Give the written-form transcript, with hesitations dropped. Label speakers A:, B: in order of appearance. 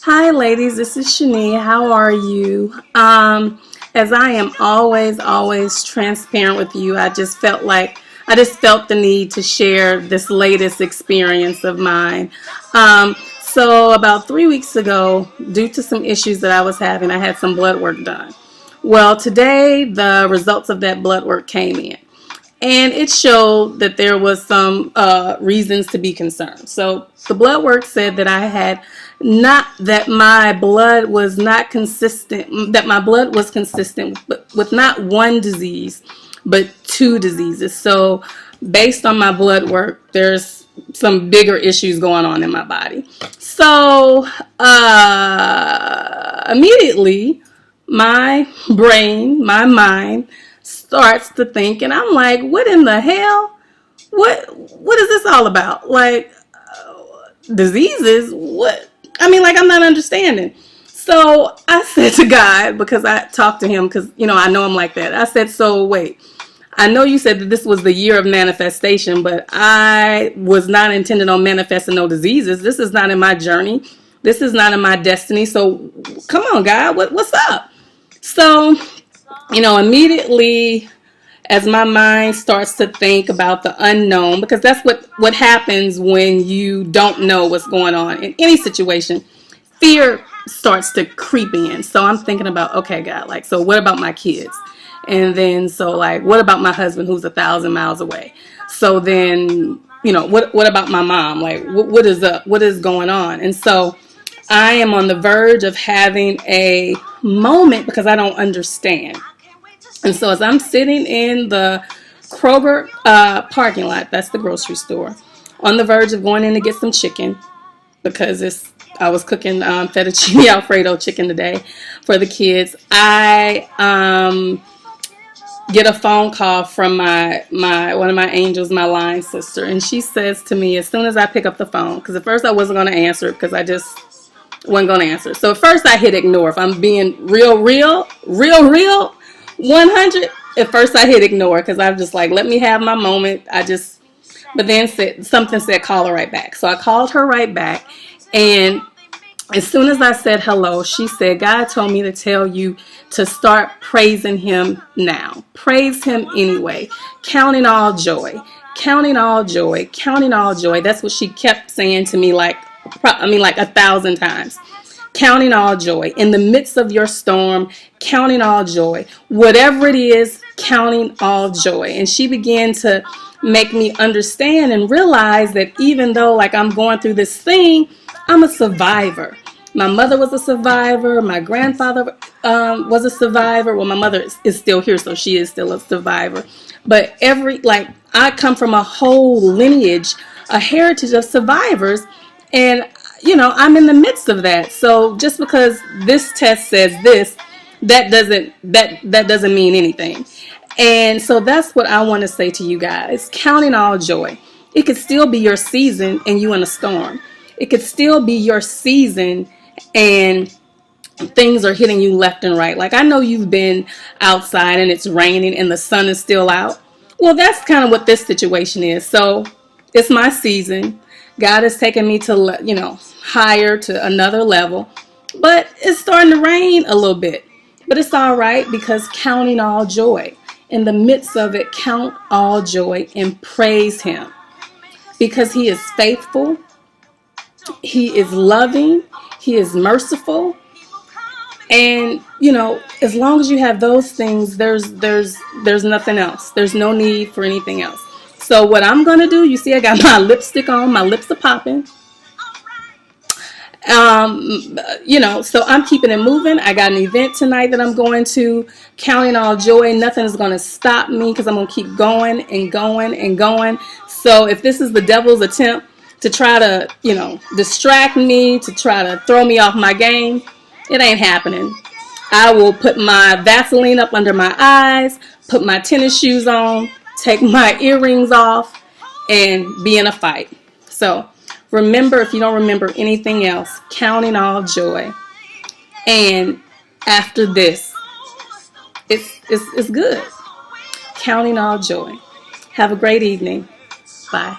A: Hi, ladies. This is Shania. How are you? As I am always transparent with you, I just felt the need to share this latest experience of mine. So about 3 weeks ago, due to some issues that I was having, I had some blood work done. Well, today the results of that blood work came in, and it showed that there was some reasons to be concerned. So the blood work said that I had not that my blood was not consistent, that my blood was consistent with not one disease, but two diseases. So based on my blood work, there's some bigger issues going on in my body. So immediately, my brain, my mind starts to think, and I'm like, what in the hell? What is this all about? Like, diseases? What? I mean, like, I'm not understanding. So I said to God, because I talked to him, because, I know him like that. I said, so wait, I know you said that this was the year of manifestation, but I was not intended on manifesting no diseases. This is not in my journey. This is not in my destiny. So come on, God, what's up? So, immediately as my mind starts to think about the unknown, because that's what happens when you don't know what's going on in any situation. Fear starts to creep in. So I'm thinking about, okay, God, like, so what about my kids? And then, so like, what about my husband who's 1,000 miles away? So then, what about my mom? Like, what is up? What is going on? And so I am on the verge of having a moment because I don't understand. And so as I'm sitting in the Kroger parking lot, that's the grocery store, on the verge of going in to get some chicken, because I was cooking fettuccine Alfredo chicken today for the kids. I get a phone call from my one of my angels, my line sister, and she says to me as soon as I pick up the phone, because at first I wasn't going to answer it because I just wasn't going to answer. So at first I hit ignore. If I'm being real, 100. At first I hit ignore because I'm just like, let me have my moment. But then something said call her right back. So I called her right back, and as soon as I said hello, she said, God told me to tell you to start praising him now. Praise him anyway. Counting all joy. Counting all joy. Counting all joy. That's what she kept saying to me like 1,000 times. Counting all joy. In the midst of your storm, counting all joy. Whatever it is, counting all joy. And she began to make me understand and realize that even though like I'm going through this thing, I'm a survivor. My mother was a survivor. My grandfather was a survivor. Well, my mother is still here, so she is still a survivor. But I come from a whole lineage, a heritage of survivors. And, I'm in the midst of that. So just because this test says this, that doesn't mean anything. And so that's what I want to say to you guys. Counting all joy. It could still be your season and you in a storm. It could still be your season and things are hitting you left and right. Like, I know you've been outside and it's raining and the sun is still out. Well, that's kind of what this situation is. So it's my season. God has taken me to, higher to another level, but it's starting to rain a little bit, but it's all right because counting all joy. In the midst of it, count all joy and praise him because he is faithful. He is loving. He is merciful. And, as long as you have those things, there's nothing else. There's no need for anything else. So what I'm going to do, you see I got my lipstick on. My lips are popping. So I'm keeping it moving. I got an event tonight that I'm going to. Counting all joy. Nothing is going to stop me because I'm going to keep going and going and going. So if this is the devil's attempt to try to, distract me, to try to throw me off my game, it ain't happening. I will put my Vaseline up under my eyes, put my tennis shoes on, take my earrings off, and be in a fight. So remember, if you don't remember anything else, counting all joy. And after this, it's good. Counting all joy. Have a great evening. Bye.